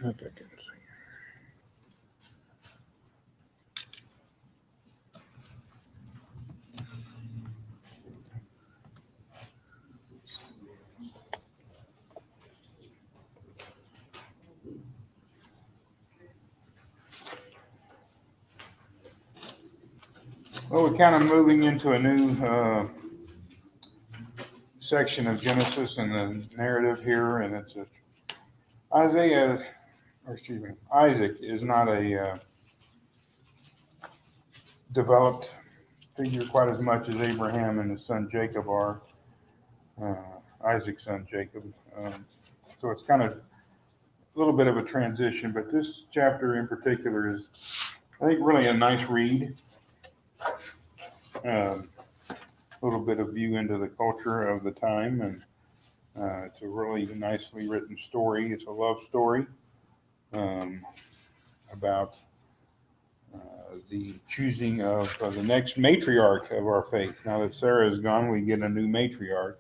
Well, we're kind of moving into a new section of Genesis and the narrative here, and it's Isaac is not a developed figure quite as much as Abraham and his son Jacob are, Isaac's son Jacob. So it's kind of a little bit of a transition, but this chapter in particular is, I think, really a nice read. A little bit of view into the culture of the time, and it's a really nicely written story. It's a love story about the choosing of the next matriarch of our faith. Now that Sarah is gone, we get a new matriarch,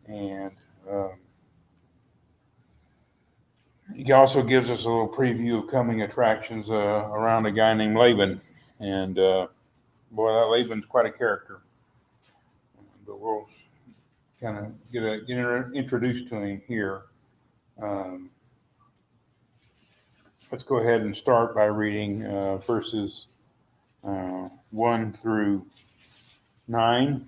and he also gives us a little preview of coming attractions around a guy named Laban, and boy, that Laban's quite a character. But we'll kind of get introduced to him here. Let's go ahead and start by reading verses 1 through 9.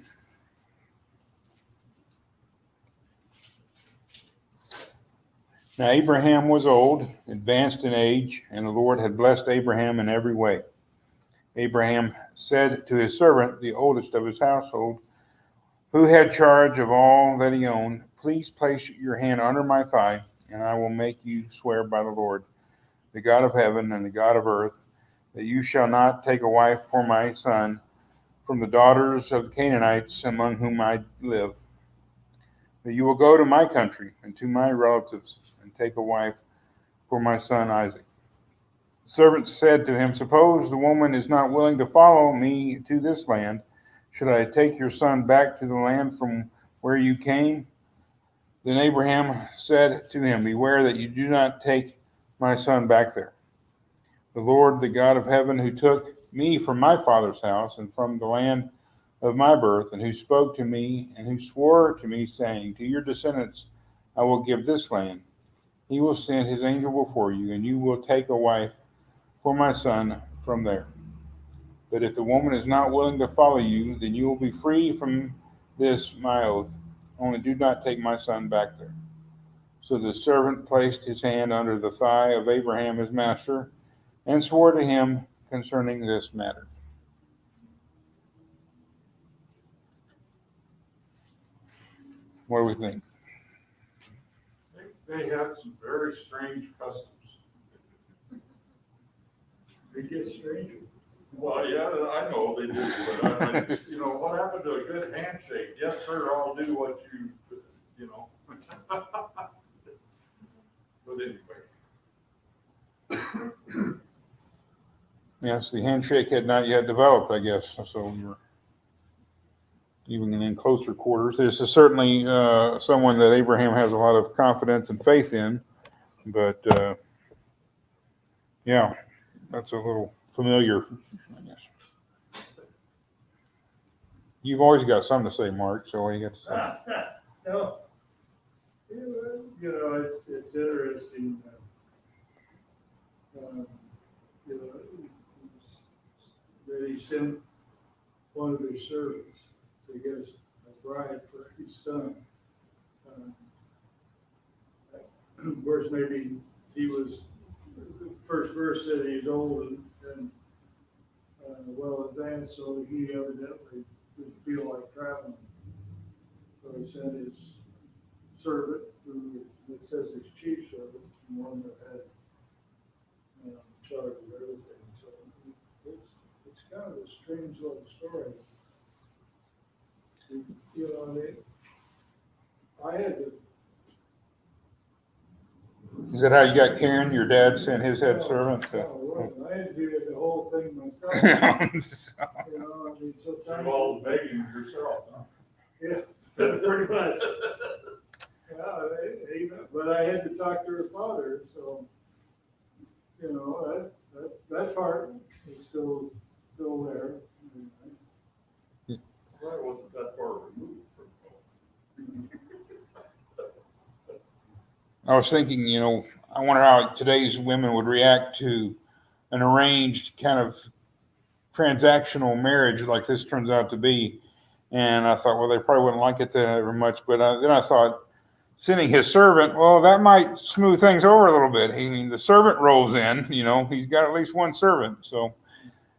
Now Abraham was old, advanced in age, and the Lord had blessed Abraham in every way. Abraham said to his servant, the oldest of his household, who had charge of all that he owned, please place your hand under my thigh, and I will make you swear by the Lord, the God of heaven and the God of earth, that you shall not take a wife for my son from the daughters of the Canaanites among whom I live. That you will go to my country and to my relatives and take a wife for my son Isaac. The servant said to him, suppose the woman is not willing to follow me to this land. Should I take your son back to the land from where you came? Then Abraham said to him, beware that you do not take my son back there. The Lord, the God of heaven, who took me from my father's house and from the land of my birth, and who spoke to me and who swore to me, saying, to your descendants I will give this land. He will send his angel before you, and you will take a wife for my son from there. But if the woman is not willing to follow you, then you will be free from this my oath. Only do not take my son back there. So the servant placed his hand under the thigh of Abraham his master, and swore to him concerning this matter. What do we think? They had some very strange customs. They get stranger. Well, yeah, I know they do, but you know, what happened to a good handshake? Yes, sir, I'll do what you know. But anyway. Yes, the handshake had not yet developed, I guess, so we were even in closer quarters. This is certainly someone that Abraham has a lot of confidence and faith in, but yeah, that's a little familiar, I guess. You've always got something to say, Mark, so what do you got to say? No. You know, it's interesting. You know, that he sent one of his servants to get a bride for his son. Of course, maybe he was, the first verse said he's old and well advanced, so he evidently didn't feel like traveling. So he sent his servant, who it says his chief servant, one that had charge of everything. So it's kind of a strange little story. You know, I had to. Is that how you got Karen? Your dad sent his head servant? I had to do the whole thing myself. You know, I mean, sometimes. You're all begging yourself, huh? Yeah, pretty much. Yeah, but I had to talk to her father, so you know, that part is still there. Well, it wasn't that far removed from home. I was thinking, I wonder how today's women would react to an arranged kind of transactional marriage like this turns out to be. And I thought, well, they probably wouldn't like it very much. But then I thought, sending his servant, well, that might smooth things over a little bit. I mean, the servant rolls in, he's got at least one servant. So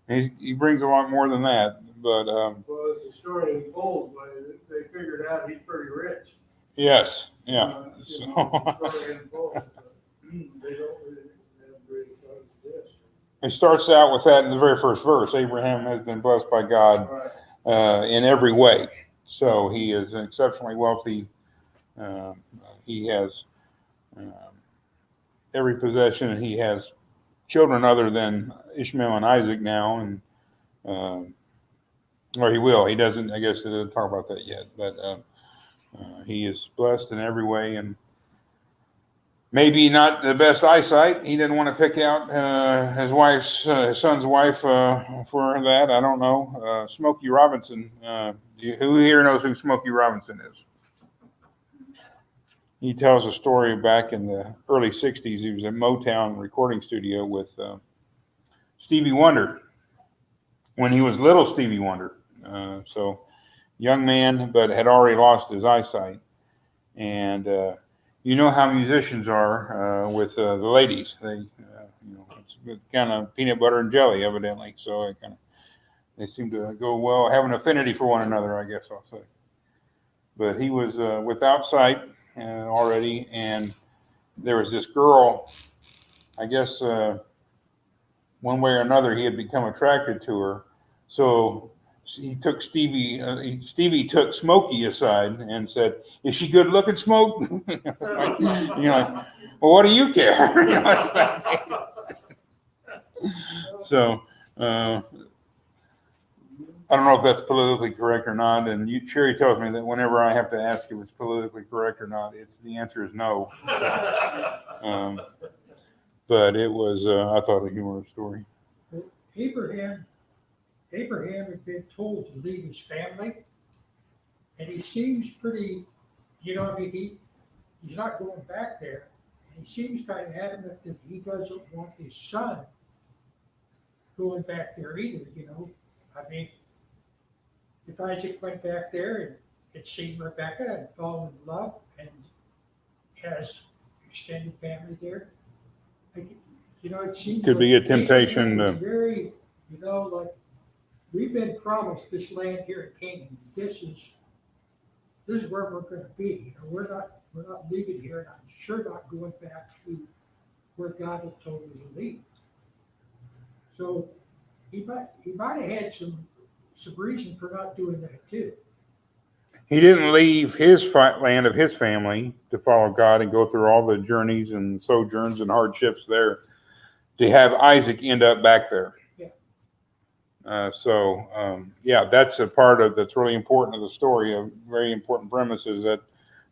he brings a lot more than that. But Well, as the story unfolds, they figured out he's pretty rich. yes, yeah. The So, story unfolds, but they don't really have great thought of this. it starts out with that in the very first verse. Abraham has been blessed by God Right. in every way. So he is exceptionally wealthy. He has every possession, and he has children other than Ishmael and Isaac now, and or he will. He doesn't. I guess they didn't talk about that yet, but he is blessed in every way, and maybe not the best eyesight. He didn't want to pick out his son's wife for that. I don't know. Smokey Robinson. Who here knows who Smokey Robinson is? He tells a story back in the early 60s. He was at Motown recording studio with Stevie Wonder when he was little Stevie Wonder. So young man, but had already lost his eyesight. And you know how musicians are with the ladies. It's kind of peanut butter and jelly, evidently. So they seem to go well, have an affinity for one another, I guess I'll say. But he was without sight already, and there was this girl, I guess one way or another he had become attracted to her. So he took Stevie took Smokey aside and said, "Is she good looking, Smoke?" Like, well, what do you care? So I don't know if that's politically correct or not. And Sherry tells me that whenever I have to ask if it's politically correct or not, the answer is no. But it was, I thought, a humorous story. Abraham had been told to leave his family, and he seems pretty, he's not going back there. And he seems kind of adamant that he doesn't want his son going back there either, I mean, if Isaac went back there and had seen Rebecca and fallen in love and has extended family there, it seems Could be a like temptation Abraham to- is very, like, we've been promised this land here in Canaan. This is where we're going to be. We're not leaving here, and I'm sure not going back to where God had told me to leave. So he might have had some reason for not doing that too. He didn't leave his land of his family to follow God and go through all the journeys and sojourns and hardships there to have Isaac end up back there. Yeah. That's a part that's really important to the story. A very important premise is that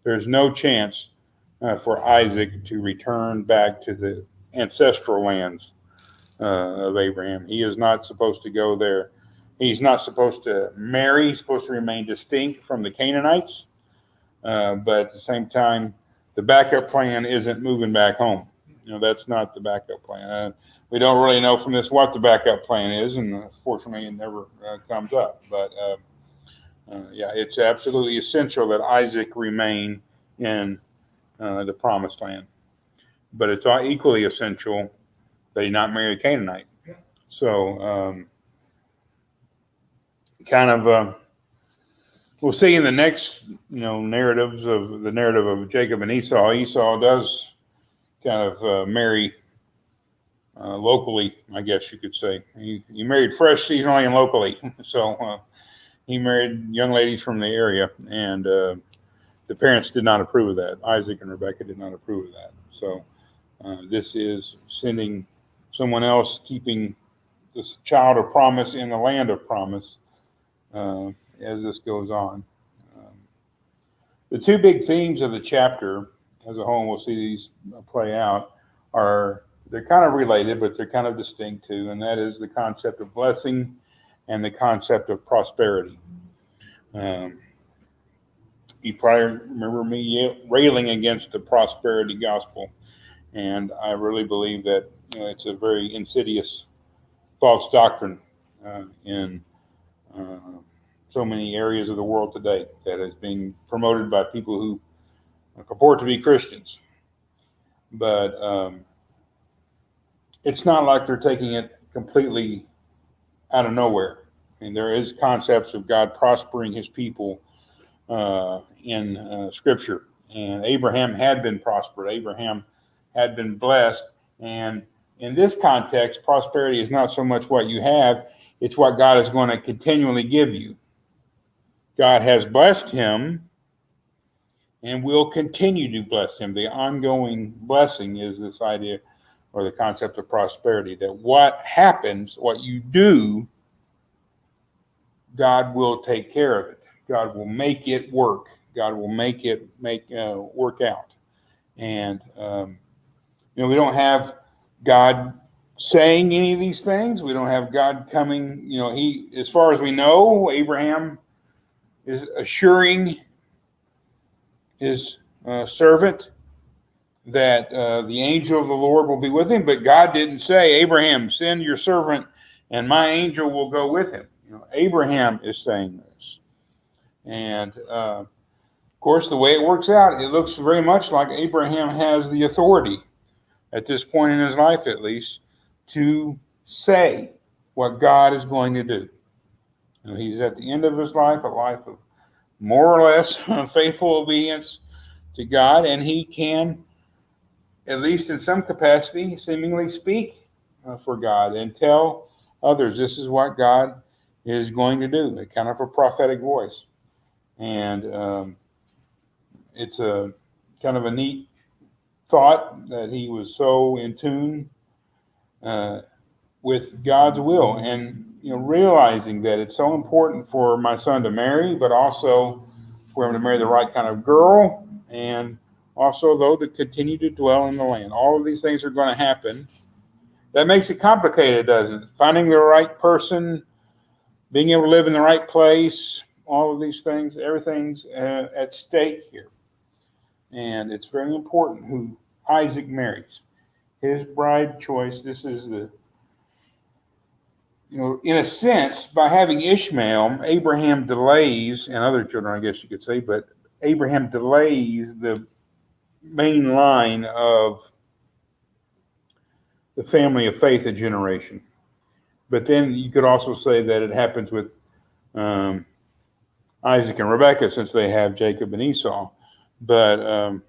there's no chance for Isaac to return back to the ancestral lands of Abraham. He is not supposed to go there. He's not supposed to marry. He's supposed to remain distinct from the Canaanites. But at the same time, the backup plan isn't moving back home. That's not the backup plan. We don't really know from this what the backup plan is, and fortunately it never comes up. But it's absolutely essential that Isaac remain in the promised land. But it's equally essential that he not marry a Canaanite. Yeah. So we'll see in the next narratives of the narrative of Jacob and Esau. Esau does kind of marry locally, I guess you could say. He married fresh, seasonally, and locally. So he married young ladies from the area, and the parents did not approve of that. Isaac and Rebecca did not approve of that. So this is sending someone else, keeping this child of promise in the land of promise as this goes on. The two big themes of the chapter as a whole, we'll see these play out, are they're kind of related, but they're kind of distinct too, and that is the concept of blessing and the concept of prosperity. You probably remember me railing against the prosperity gospel, and I really believe that it's a very insidious false doctrine in so many areas of the world today that is being promoted by people who purport to be Christians. But it's not like they're taking it completely out of nowhere. I mean, there is concepts of God prospering his people in Scripture. And Abraham had been prospered. Abraham had been blessed. And in this context, prosperity is not so much what you have, it's what God is going to continually give you. God has blessed him and will continue to bless him. The ongoing blessing is this idea or the concept of prosperity, that what happens, what you do, God will take care of it. God will make it work. God will make it work out. And, we don't have God saying any of these things. We don't have God coming, as far as we know, Abraham is assuring his servant that the angel of the Lord will be with him, but God didn't say, Abraham, send your servant and my angel will go with him. Abraham is saying this. And of course, the way it works out, it looks very much like Abraham has the authority at this point in his life, at least, to say what God is going to do. He's at the end of his life, a life of more or less faithful obedience to God, and he can, at least in some capacity, seemingly speak for God and tell others this is what God is going to do, a kind of a prophetic voice. And it's a kind of a neat thought that he was so in tune with God's will, and realizing that it's so important for my son to marry, but also for him to marry the right kind of girl, and also, though, to continue to dwell in the land. All of these things are going to happen. That makes it complicated, doesn't it? Finding the right person, being able to live in the right place, all of these things, everything's at stake here. And it's very important who Isaac marries. His bride choice, this is in a sense, by having Ishmael, Abraham delays, and other children, I guess you could say, but Abraham delays the main line of the family of faith a generation. But then you could also say that it happens with Isaac and Rebekah, since they have Jacob and Esau. But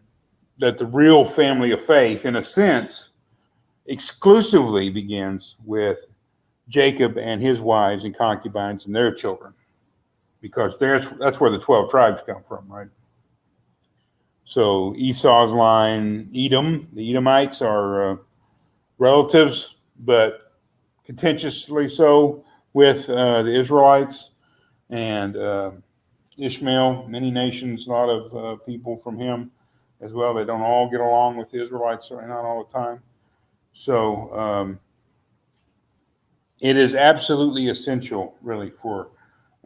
that the real family of faith, in a sense, exclusively begins with Jacob and his wives and concubines and their children, because that's where the 12 tribes come from, right? So Esau's line, Edom, the Edomites are relatives, but contentiously so with the Israelites. And Ishmael, many nations, a lot of people from him as well. They don't all get along with the Israelites, certainly not all the time. So it is absolutely essential, really, for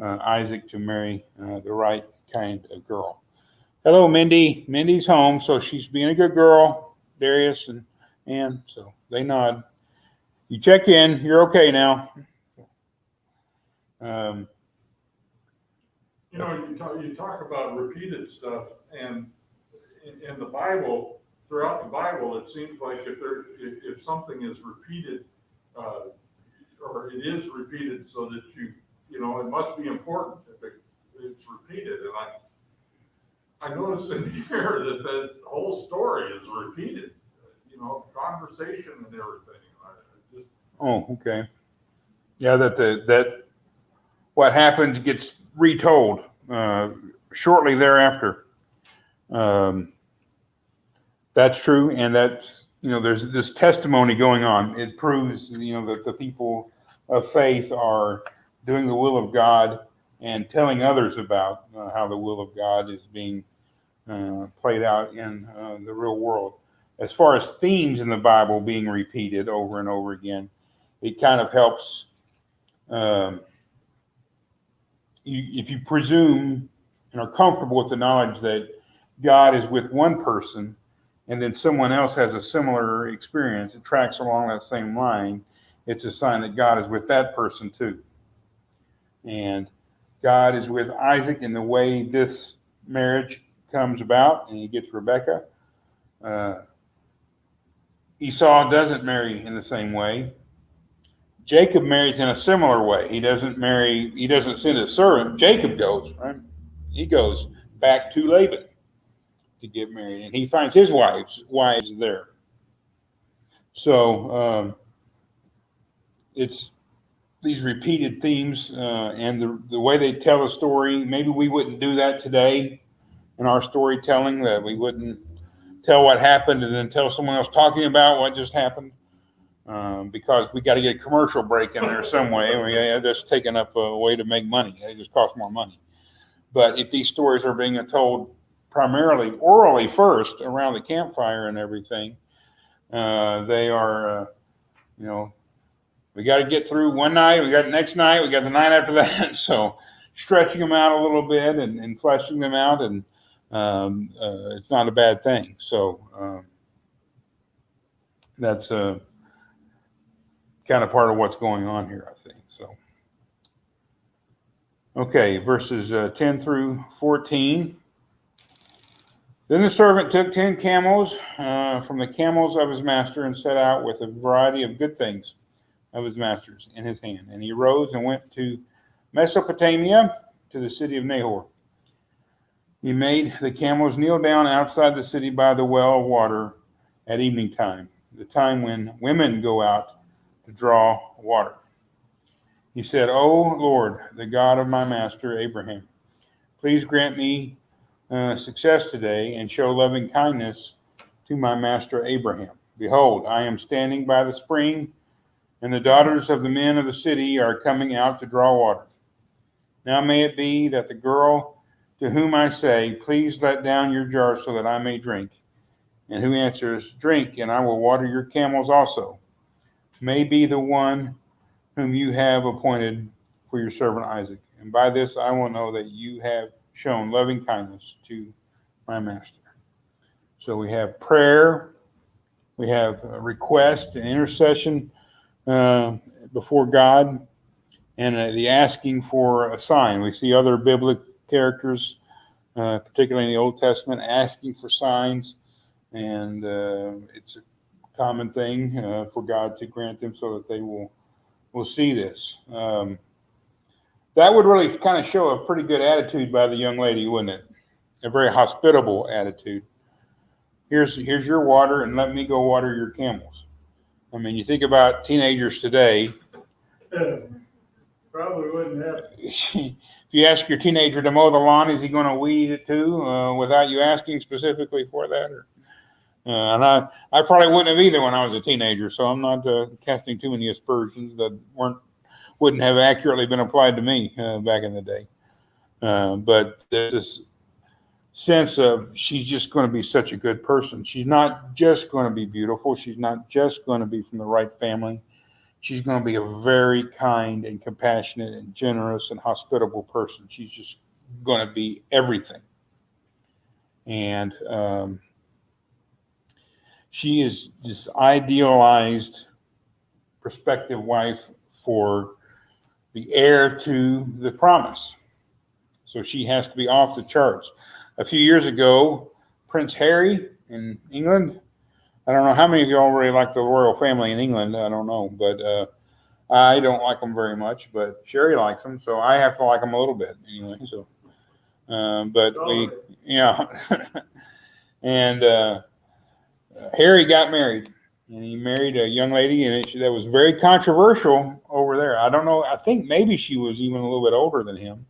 Isaac to marry the right kind of girl. Hello, Mindy. Mindy's home, so she's being a good girl. Darius and Ann, so they nod. You check in. You're okay now. You talk about repeated stuff, and in the Bible, throughout the Bible, it seems like if something is repeated, or it is repeated, so that it must be important if it's repeated. And I notice in here that the whole story is repeated, conversation and everything. Oh, okay. Yeah, that what happens gets retold shortly thereafter. That's true, and that's there's this testimony going on. It proves that the people of faith are doing the will of God and telling others about how the will of God is being played out in the real world. as far as themes in the Bible being repeated over and over again, it kind of helps. If you presume and are comfortable with the knowledge that God is with one person, and then someone else has a similar experience, it tracks along that same line, it's a sign that God is with that person too. And God is with Isaac in the way this marriage comes about, and he gets Rebekah. Esau doesn't marry in the same way. Jacob marries in a similar way. He doesn't send a servant. Jacob goes, right? He goes back to Laban to get married, and he finds his wives there. So it's these repeated themes and the way they tell a story. Maybe we wouldn't do that today in our storytelling, that we wouldn't tell what happened and then tell someone else talking about what just happened. Because we got to get a commercial break in there some way. That's taking up a way to make money. It just costs more money. But if these stories are being told primarily orally first around the campfire and everything, they are, we got to get through one night. We got the next night. We got the night after that. So stretching them out a little bit and fleshing them out, and it's not a bad thing. So that's kind of part of what's going on here, I think. So, okay, verses 10 through 14. Then the servant took 10 camels from the camels of his master and set out with a variety of good things of his master's in his hand. And he rose and went to Mesopotamia, to the city of Nahor. He made the camels kneel down outside the city by the well of water at evening time, the time when women go out to draw water. He said, "O Lord, the God of my master Abraham, please grant me success today and show loving kindness to my master Abraham. Behold, I am standing by the spring, and the daughters of the men of the city are coming out to draw water. Now may it be that the girl to whom I say, 'Please let down your jar so that I may drink,' and who answers, 'Drink, and I will water your camels also,' may be the one whom you have appointed for your servant Isaac. And by this I will know that you have shown loving kindness to my master." So we have prayer, we have a request, an intercession before God, and the asking for a sign. We see other biblical characters, particularly in the Old Testament, asking for signs, and it's a common thing for God to grant them so that they will see this. That would really kind of show a pretty good attitude by the young lady, wouldn't it? A very hospitable attitude. Here's your water, and let me go water your camels. I mean, you think about teenagers today. Probably wouldn't happen. If you ask your teenager to mow the lawn, is he going to weed it too, without you asking specifically for that? And I probably wouldn't have either when I was a teenager, so I'm not casting too many aspersions that wouldn't have accurately been applied to me back in the day. But there's this sense of she's just going to be such a good person. She's not just going to be beautiful. She's not just going to be from the right family. She's going to be a very kind and compassionate and generous and hospitable person. She's just going to be everything. And she is this idealized prospective wife for the heir to the promise. So she has to be off the charts. A few years ago, Prince Harry in England, I don't know how many of you all really like the royal family in England. I don't know, but I don't like them very much. But Sherry likes them, so I have to like them a little bit anyway. So, and Harry got married, and he married a young lady, and that was very controversial over there. I don't know. I think maybe she was even a little bit older than him,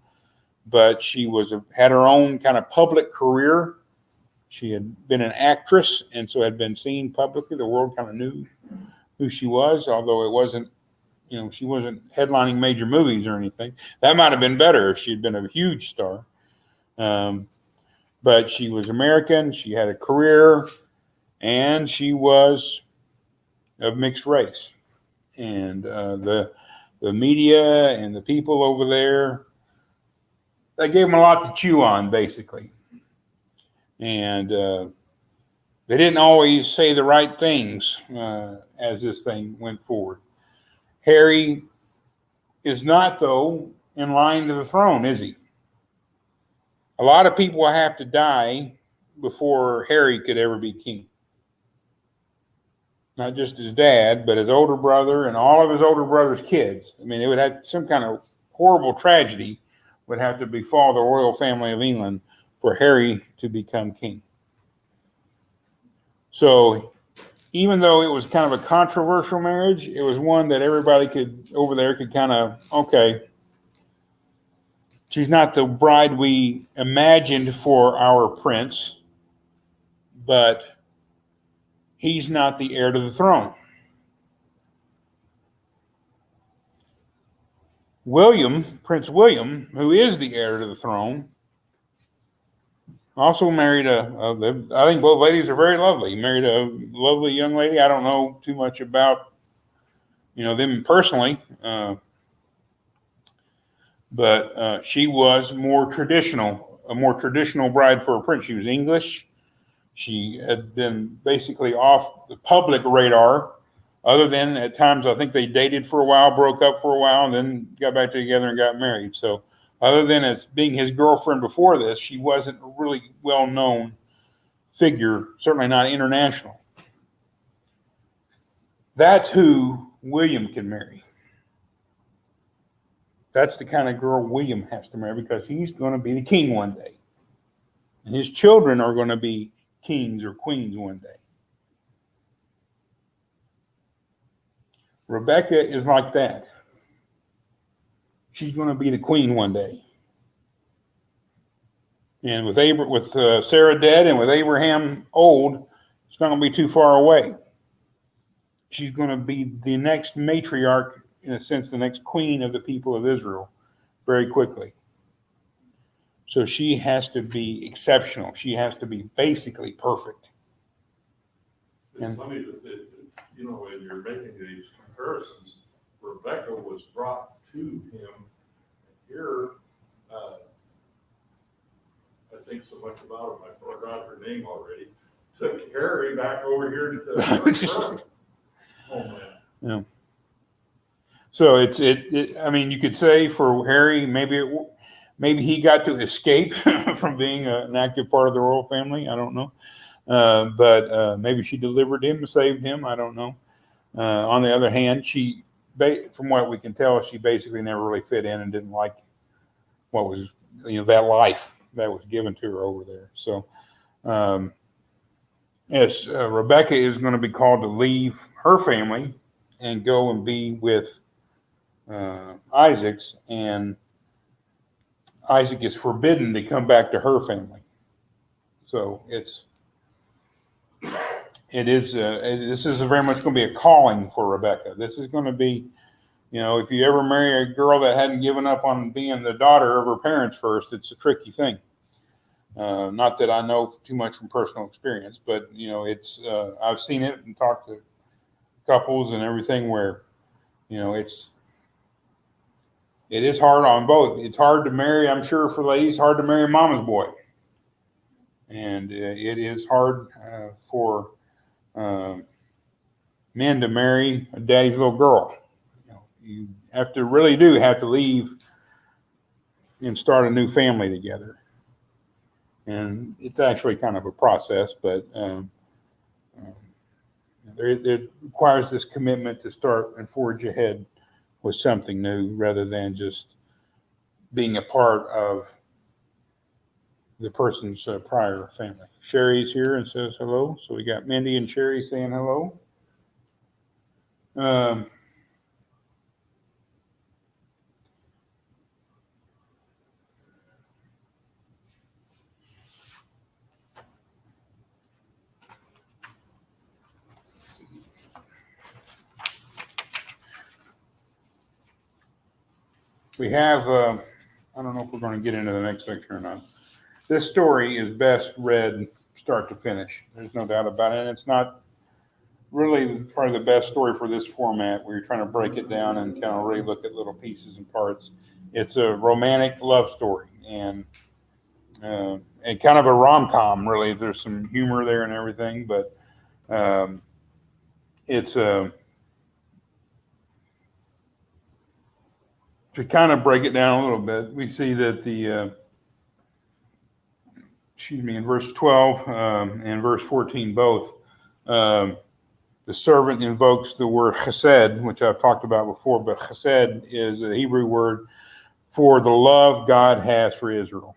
but she had her own kind of public career. She had been an actress, and so had been seen publicly. The world kind of knew who she was, although it wasn't, she wasn't headlining major movies or anything. That might have been better if she had been a huge star. But she was American. She had a career, and she was of mixed race. And the media and the people over there, they gave them a lot to chew on, basically. And they didn't always say the right things as this thing went forward. Harry is not, though, in line to the throne, is he? A lot of people have to die before Harry could ever be king. Not just his dad, but his older brother and all of his older brother's kids. I mean, it would have some kind of horrible tragedy would have to befall the royal family of England for Harry to become king. So even though it was kind of a controversial marriage, it was one that everybody over there could kind of, okay, she's not the bride we imagined for our prince, but he's not the heir to the throne. Prince William, who is the heir to the throne, also married I think both ladies are very lovely. He married a lovely young lady. I don't know too much about, them personally, but she was a more traditional bride for a prince. She was English. She had been basically off the public radar, other than at times I think they dated for a while, broke up for a while, and then got back together and got married. So other than as being his girlfriend before this, she wasn't a really well-known figure, certainly not international. That's who William can marry. That's the kind of girl William has to marry, because he's going to be the king one day. And his children are going to be kings or queens one day. Rebecca is like that. She's going to be the queen one day. And with Sarah dead and with Abraham old, it's not going to be too far away. She's going to be the next matriarch, in a sense, the next queen of the people of Israel very quickly. So she has to be exceptional. She has to be basically perfect. It's funny that, when you're making these comparisons, Rebecca was brought to him. Here, I think so much about him, I forgot her name already. Took Harry back over here to the homeland. Yeah. So I mean, you could say for Harry, maybe he got to escape from being an active part of the royal family. I don't know. But maybe she delivered him and saved him. I don't know. On the other hand, from what we can tell, she basically never really fit in and didn't like what was, that life that was given to her over there. So, yes, Rebecca is going to be called to leave her family and go and be with Isaac's, and Isaac is forbidden to come back to her family. So this is very much going to be a calling for Rebecca. This is going to be, if you ever marry a girl that hadn't given up on being the daughter of her parents first, it's a tricky thing. Not that I know too much from personal experience, but it's I've seen it and talked to couples and everything where, it is hard on both. It's hard to marry, I'm sure, for ladies, hard to marry mama's boy. And it is hard for men to marry a daddy's little girl. You have to leave and start a new family together. And it's actually kind of a process, but it requires this commitment to start and forge ahead with something new, rather than just being a part of the person's prior family. Sherry's here and says hello. So we got Mindy and Sherry saying hello. We have, I don't know if we're going to get into the next section or not. This story is best read start to finish. There's no doubt about it. And it's not really probably the best story for this format where you're trying to break it down and kind of really look at little pieces and parts. It's a romantic love story and kind of a rom-com, really. There's some humor there and everything, but it's to kind of break it down a little bit, we see that in verse 12 and verse 14 both, the servant invokes the word chesed, which I've talked about before, but chesed is a Hebrew word for the love God has for Israel.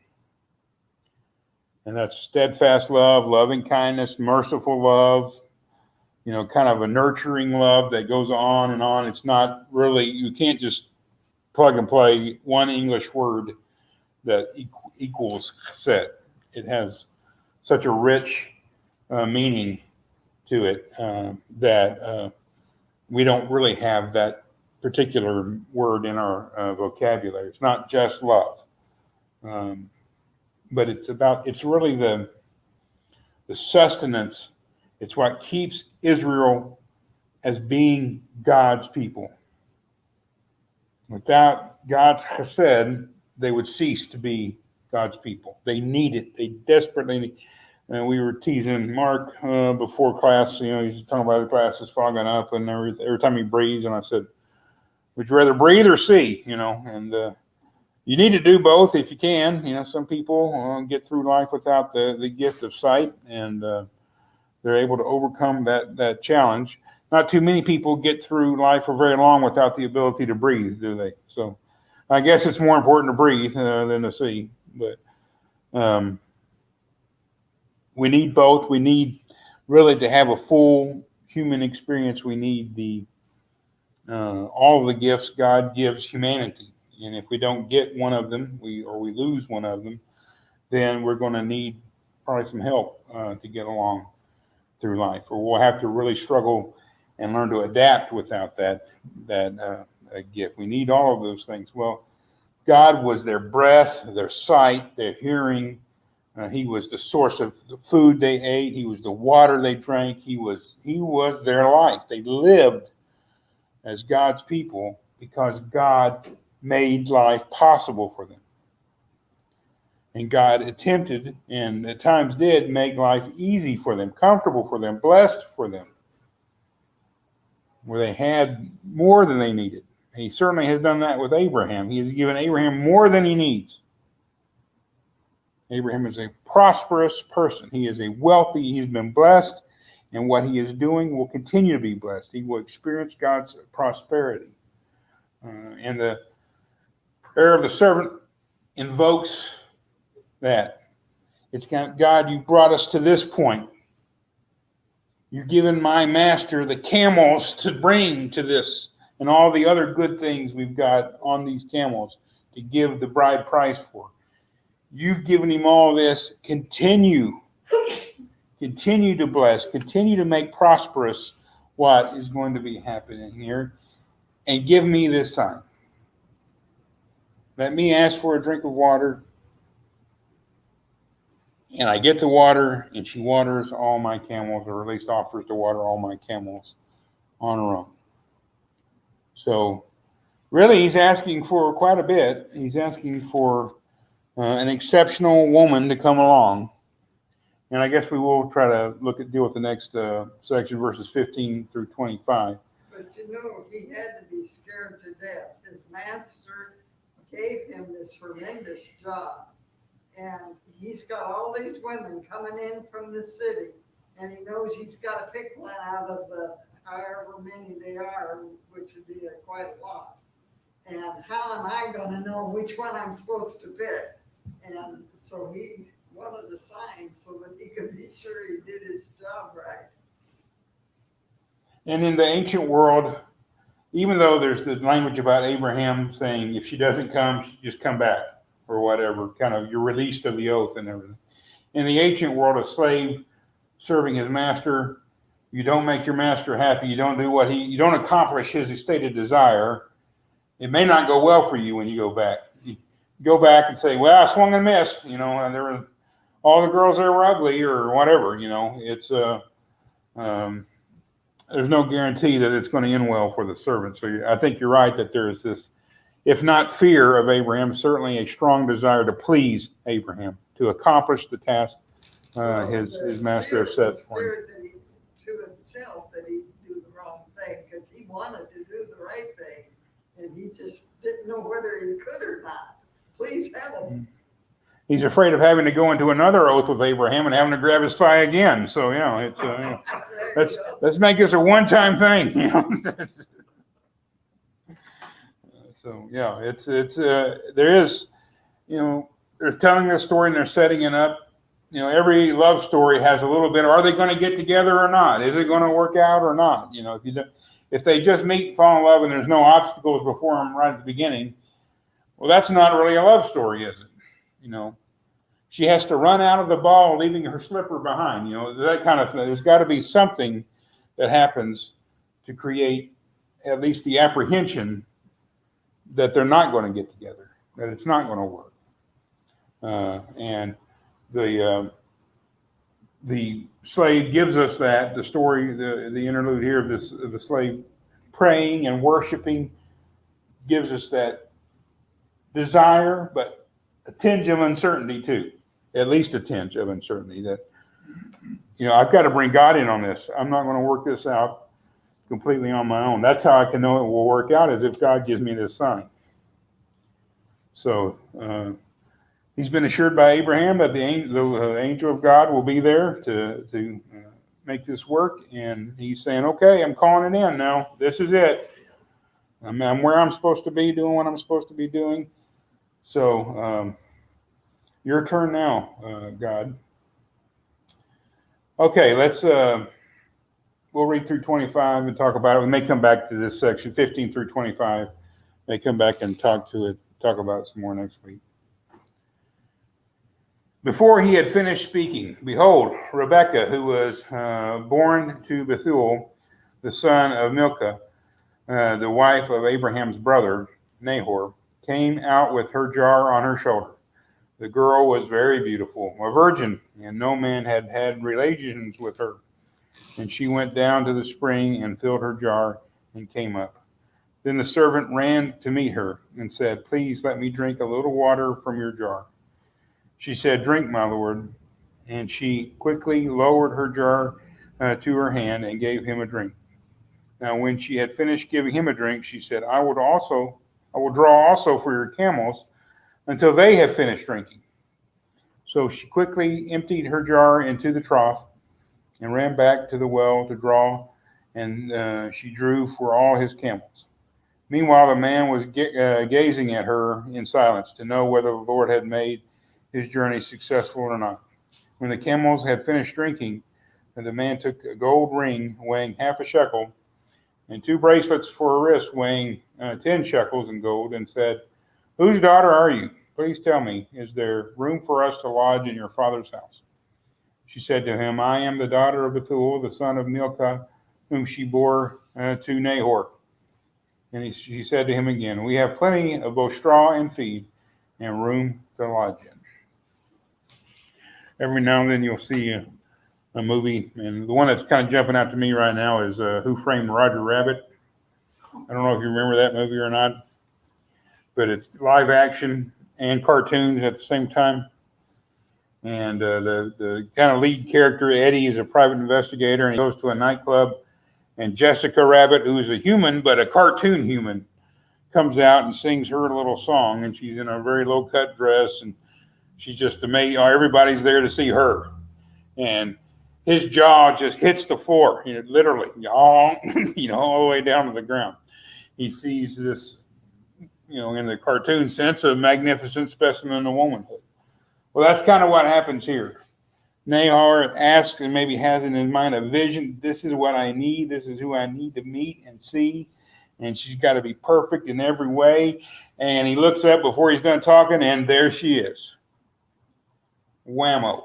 And that's steadfast love, loving kindness, merciful love, kind of a nurturing love that goes on and on. It's not really, you can't just plug and play one English word that equals chesed. It has such a rich meaning to it that we don't really have that particular word in our vocabulary. It's not just love, but it's really the sustenance. It's what keeps Israel as being God's people. Without God's chesed, they would cease to be God's people. They need it. They desperately need. And we were teasing Mark before class. He's talking about the class is fogging up, and every time he breathes, and I said, "Would you rather breathe or see?" And you need to do both if you can. Some people get through life without the gift of sight, and they're able to overcome that challenge. Not too many people get through life for very long without the ability to breathe, do they? So I guess it's more important to breathe than to see. But we need both. We need really to have a full human experience. We need all of the gifts God gives humanity. And if we don't get one of them, we lose one of them, then we're going to need probably some help to get along through life, or we'll have to really struggle and learn to adapt without that gift. We need all of those things. Well, God was their breath, their sight, their hearing. He was the source of the food they ate. He was the water they drank. He was their life. They lived as God's people because God made life possible for them. And God attempted, and at times did, make life easy for them, comfortable for them, blessed for them, where they had more than they needed. He certainly has done that with Abraham. He has given Abraham more than he needs. Abraham is a prosperous person. He is he's been blessed, and what he is doing will continue to be blessed. He will experience God's prosperity. And the prayer of the servant invokes that. It's God, you brought us to this point. You've given my master the camels to bring to this and all the other good things we've got on these camels to give the bride price for. You've given him all this. Continue to bless, continue to make prosperous what is going to be happening here, and give me this sign. Let me ask for a drink of water, and I get the water, and she waters all my camels, or at least offers to water all my camels on her own. So really, he's asking for quite a bit. He's asking for an exceptional woman to come along. And I guess we will try to deal with the next section, verses 15 through 25. But he had to be scared to death. His master gave him this horrendous job. And he's got all these women coming in from the city. And he knows he's got to pick one out of the however many they are, which would be quite a lot. And how am I going to know which one I'm supposed to pick? And so he wanted a sign so that he could be sure he did his job right. And in the ancient world, even though there's the language about Abraham saying, if she doesn't come, just come back or whatever, kind of you're released of the oath and everything. In the ancient world, a slave serving his master, you don't make your master happy. You don't do you don't accomplish his stated desire. It may not go well for you when you go back. You go back and say, well, I swung and missed, and there were all the girls there were ugly or whatever. It's there's no guarantee that it's going to end well for the servant. So I think you're right that there is this, if not fear of Abraham, certainly a strong desire to please Abraham, to accomplish the task his master has set for him. That he, to himself, that he'd do the wrong thing, because he wanted to do the right thing, and he just didn't know whether he could or not. Please help him. He's afraid of having to go into another oath with Abraham and having to grab his thigh again. So, it's let's make this a one-time thing. So, there is, they're telling their story and they're setting it up. Every love story has a little bit, are they going to get together or not? Is it going to work out or not? If they just meet, fall in love, and there's no obstacles before them right at the beginning, well, that's not really a love story, is it? She has to run out of the ball, leaving her slipper behind, that kind of thing. There's got to be something that happens to create at least the apprehension that they're not going to get together, that it's not going to work. And the slave gives us that, the story, the interlude here of the slave praying and worshiping gives us that desire, but a tinge of uncertainty too, at least a tinge of uncertainty that, I've got to bring God in on this. I'm not going to work this out completely on my own. That's how I can know it will work out, is if God gives me this sign. So he's been assured by Abraham that the angel of God will be there to make this work. And he's saying, okay, I'm calling it in now. This is it. I'm where I'm supposed to be, doing what I'm supposed to be doing. So your turn now, God. Okay, we'll read through 25 and talk about it. We may come back to this section, 15 through 25. May come back and talk about it some more next week. Before he had finished speaking, behold, Rebekah, who was born to Bethuel, the son of Milcah, the wife of Abraham's brother, Nahor, came out with her jar on her shoulder. The girl was very beautiful, a virgin, and no man had had relations with her. And she went down to the spring and filled her jar and came up. Then the servant ran to meet her and said, please let me drink a little water from your jar. She said, drink, my lord. And she quickly lowered her jar to her hand and gave him a drink. Now, when she had finished giving him a drink, she said, I will draw also for your camels until they have finished drinking. So she quickly emptied her jar into the trough and ran back to the well to draw, and she drew for all his camels. Meanwhile, the man was gazing at her in silence to know whether the Lord had made his journey successful or not. When the camels had finished drinking, the man took a gold ring weighing half a shekel and 2 bracelets for her wrist weighing 10 shekels in gold, and said, whose daughter are you? Please tell me, is there room for us to lodge in your father's house? She said to him, I am the daughter of Bethuel, the son of Milcah, whom she bore to Nahor. And she said to him again, we have plenty of both straw and feed and room to lodge in. Every now and then you'll see a movie, and the one that's kind of jumping out to me right now is Who Framed Roger Rabbit. I don't know if you remember that movie or not, but it's live action and cartoons at the same time. And the kind of lead character, Eddie, is a private investigator, and he goes to a nightclub, and Jessica Rabbit, who is a human, but a cartoon human, comes out and sings her little song, and she's in a very low-cut dress, and she's just amazing. Everybody's there to see her. And his jaw just hits the floor, literally, all the way down to the ground. He sees this, in the cartoon sense, a magnificent specimen of womanhood. Well, that's kind of what happens here. Nahor asks and maybe has in his mind a vision. This is what I need. This is who I need to meet and see. And she's got to be perfect in every way. And he looks up before he's done talking, and there she is. Whammo.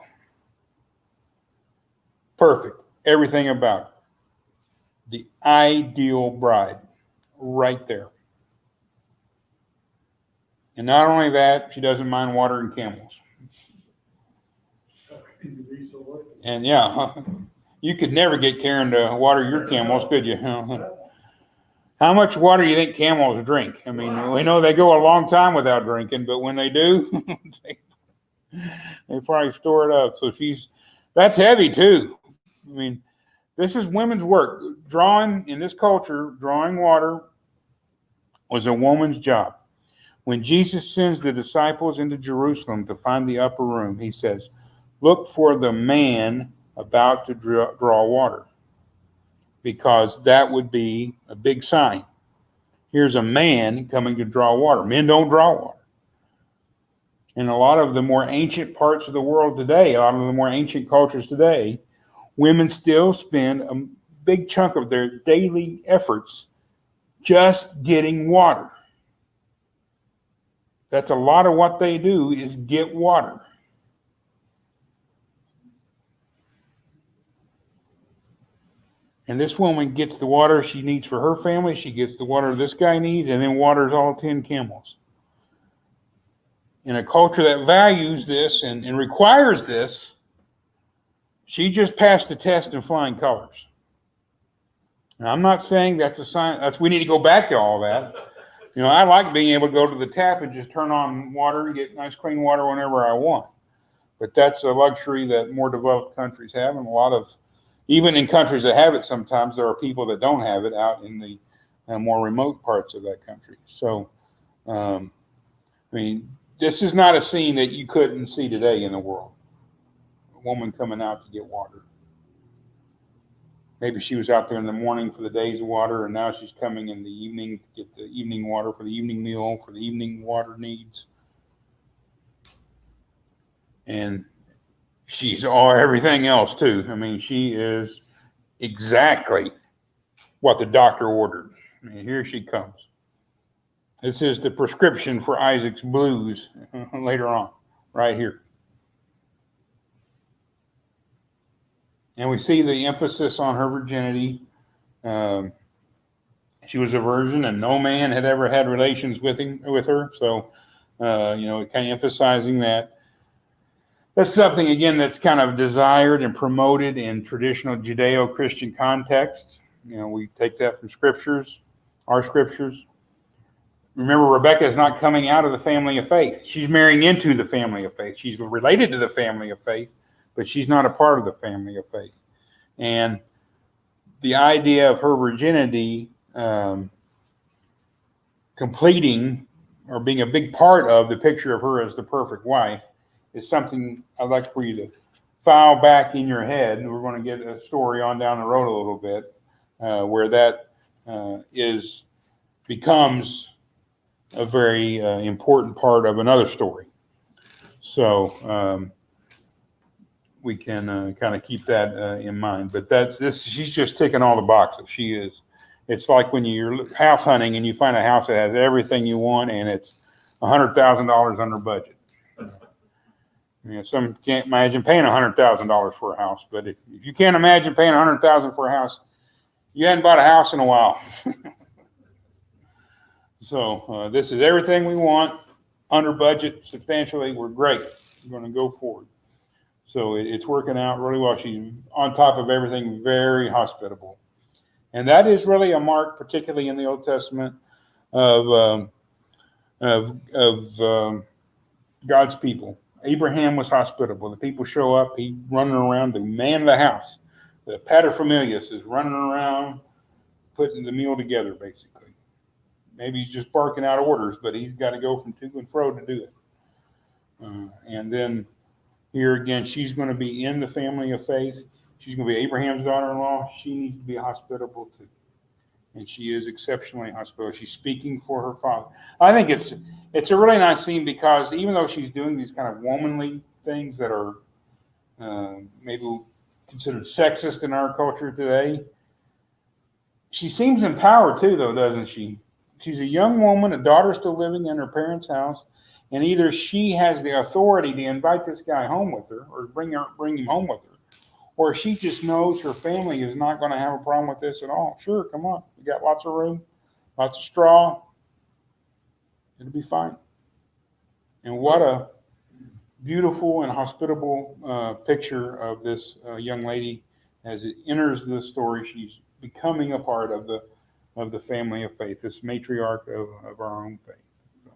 Perfect. Everything about it. The ideal bride. Right there. And not only that, she doesn't mind watering camels. You'd be so lucky. And yeah, you could never get Karen to water your camels, could you? How much water do you think camels drink? I mean, we know they go a long time without drinking, but when they do, they probably store it up. So that's heavy too. I mean, this is women's work. Drawing, in this culture, drawing water was a woman's job. When Jesus sends the disciples into Jerusalem to find the upper room, he says, look for the man about to draw water, because that would be a big sign. Here's a man coming to draw water. Men don't draw water. In a lot of the more ancient parts of the world today, a lot of the more ancient cultures today, women still spend a big chunk of their daily efforts just getting water. That's a lot of what they do, is get water. And this woman gets the water she needs for her family. She gets the water this guy needs, and then waters all 10 camels. In a culture that values this and requires this, she just passed the test in flying colors. Now, I'm not saying that's a sign. We need to go back to all that. You know, I like being able to go to the tap and just turn on water and get nice clean water whenever I want. But that's a luxury that more developed countries have, and a lot of, even in countries that have it, sometimes there are people that don't have it out in the more remote parts of that country. So, I mean, this is not a scene that you couldn't see today in the world. A woman coming out to get water. Maybe she was out there in the morning for the day's water, and now she's coming in the evening to get the evening water for the evening meal, for the evening water needs. And she's everything else too. I mean, she is exactly what the doctor ordered. I mean, here she comes. This is the prescription for Isaac's blues later on, right here. And we see the emphasis on her virginity. She was a virgin, and no man had ever had relations with her. So, kind of emphasizing that. That's something, again, that's kind of desired and promoted in traditional Judeo-Christian contexts. You know, we take that from scriptures, our scriptures. Remember, Rebecca is not coming out of the family of faith. She's marrying into the family of faith. She's related to the family of faith, but she's not a part of the family of faith. And the idea of her virginity completing or being a big part of the picture of her as the perfect wife is something I'd like for you to file back in your head. And we're going to get a story on down the road a little bit where that becomes a very important part of another story. So we can kind of keep that in mind. But she's just ticking all the boxes. She is. It's like when you're house hunting and you find a house that has everything you want and it's $100,000 under budget. You know, some can't imagine paying $100,000 for a house, but if you can't imagine paying $100,000 for a house, you hadn't bought a house in a while. So this is everything we want, under budget, substantially. We're great. We're going to go forward. So it's working out really well. She's on top of everything, very hospitable. And that is really a mark, particularly in the Old Testament, of God's people. Abraham was hospitable. The people show up. He's running around, the man of the house. The paterfamilias is running around, putting the meal together, basically. Maybe he's just barking out orders, but he's got to go from to and fro to do it. And then here again, she's going to be in the family of faith. She's going to be Abraham's daughter-in-law. She needs to be hospitable too. And she is exceptionally hospitable. She's speaking for her father. I think it's a really nice scene because even though she's doing these kind of womanly things that are maybe considered sexist in our culture today, she seems empowered too, though, doesn't she? She's a young woman, a daughter still living in her parents' house, and either she has the authority to invite this guy home with her or bring him home with her, or she just knows her family is not going to have a problem with this at all. Sure, come on. We got lots of room, lots of straw. It'll be fine. And what a beautiful and hospitable picture of this young lady as it enters the story. She's becoming a part of the family of faith, this matriarch of our own faith. So,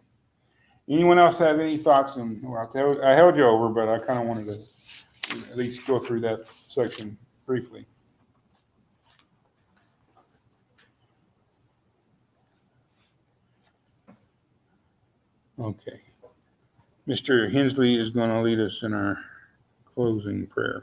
anyone else have any thoughts? And well, I held you over, but I kind of wanted to at least go through that section briefly. Okay. Mr. Hensley is going to lead us in our closing prayer.